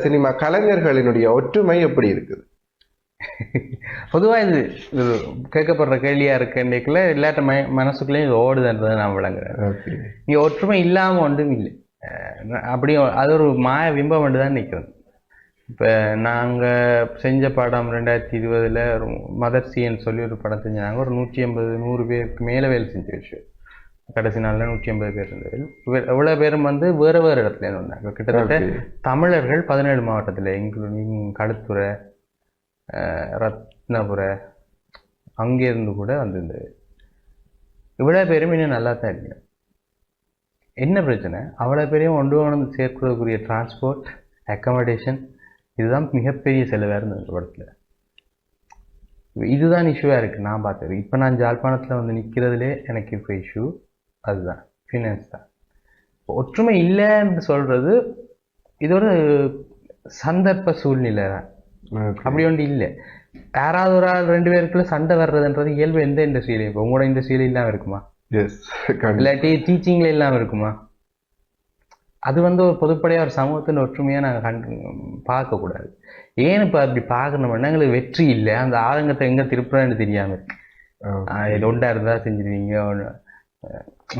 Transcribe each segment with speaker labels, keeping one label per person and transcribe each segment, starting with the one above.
Speaker 1: Cinema கலைஞர்களினுடைய ஒற்றுமை எப்படி இருக்குது?
Speaker 2: பொதுவாக இது கேட்கப்படுற கேள்வியா இருக்குல இல்லாட்ட மனசுக்குள்ளேயும் இது ஓடுதுன்றதை நான் விளங்குறேன். இங்கே ஒற்றுமை இல்லாமல் ஒன்றும் இல்லை. அப்படியும் அது ஒரு மாய பிம்பம் மட்டும் தான் நிற்கிறது. இப்போ நாங்கள் செஞ்ச படம் 2020 மதர்சின்னு சொல்லி ஒரு படம் செஞ்சாங்க. ஒரு 150-100 பேருக்கு மேலே வேலை செஞ்ச விஷயம். கடைசி நாளில் 150 பேர் இருந்தது. எவ்வளோ பேரும் வேறு வேறு இடத்துல இருந்தாங்க. கிட்டத்தட்ட தமிழர்கள் 17 மாவட்டத்தில், இன்க்ளூடிங் களுத்துறை, ரத்னபுரை, அங்கேருந்து கூட வந்திருந்தது. இவ்வளோ பேரும் இன்னும் நல்லா தான் இருக்கு. என்ன பிரச்சனை? அவ்வளோ பேரையும் கொண்டு சேர்க்கிறதுக்குரிய டிரான்ஸ்போர்ட், அக்கமடேஷன், இதுதான் மிகப்பெரிய செலவாக இருந்தது இந்த படத்தில். இதுதான் இஷ்யூவாக இருக்குது நான் பார்த்தது. இப்போ நான் ஜாழ்ப்பாணத்தில் நிற்கிறதுலே எனக்கு இப்போ இஷ்யூ அதுதான், ஃபினான்ஸ் தான். ஒற்றுமை இல்லைன்னு சொல்கிறது இது ஒரு சந்தர்ப்ப சூழ்நிலை தான். அப்படி ஒன்று இல்லை. யாராவது ஒரு ஆள் 2 பேருக்குள்ள சண்டை வர்றதுன்றது இயல்பு எந்த இண்டஸ்ட்ரியிலையும். இப்போ உங்களோட இண்டஸ்ட்ரியில இல்லாமல் இருக்குமா? இல்லாட்டி டீச்சிங்ல இல்லாமல் இருக்குமா? அது ஒரு பொதுப்படையாக ஒரு சமூகத்தின் ஒற்றுமையாக நாங்கள் பார்க்கக்கூடாது. ஏன் இப்போ அப்படி பார்க்கணும்னா எங்களுக்கு வெற்றி இல்லை, அந்த ஆதங்கத்தை எங்கே திருப்புறான்னு தெரியாமல் இருக்கு. ஒண்டா இருந்தால் செஞ்சிருவீங்க,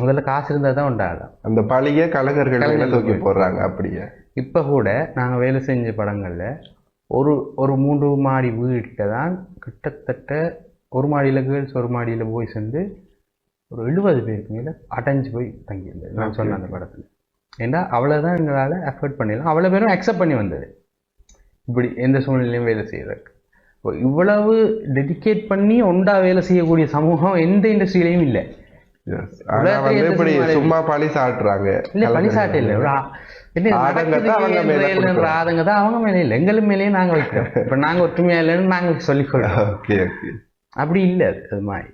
Speaker 2: முதல்ல காசு இருந்தால் தான் உண்டாகலாம்.
Speaker 1: அந்த பழைய கலைஞர்கள் தூக்கி போடுறாங்க. அப்படியே
Speaker 2: இப்போ கூட நாங்கள் வேலை செஞ்ச படங்களில் ஒரு 3 மாடி வீட்டில் தான் கிட்டத்தட்ட 1 மாடியில் கேர்ள்ஸ் 1 மாடியில் பாய்ஸ் ஒரு 70 பேருக்கு மேலே அடைஞ்சு போய் தங்கியிருந்தது. நான் சொன்ன அந்த படத்தில். ஏன்னா அவ்வளோதான் எங்களால் அஃபோர்ட் பண்ணிடலாம். அவ்வளோ பேரும் அக்செப்ட் பண்ணி வந்தது இப்படி எந்த சூழ்நிலையும் வேலை செய்யறதுக்கு. இவ்வளவு டெடிகேட் பண்ணி ஒண்டா வேலை செய்யக்கூடிய சமூகம் எந்த இண்டஸ்ட்ரியிலையும் இல்லை.
Speaker 1: சும்மா பழி சாட்டுறாங்க.
Speaker 2: இல்லை, பழி சாட்டு இல்லை, ஆதங்க தான் அவங்க மேலே இல்லை, எங்களுக்கு மேலேயே நாங்கள் வைக்கிறோம். இப்போ நாங்கள் ஒற்றுமையா இல்லைன்னு நாங்கள் சொல்லிக்கொள்றோம். அப்படி இல்லை அது மாதிரி.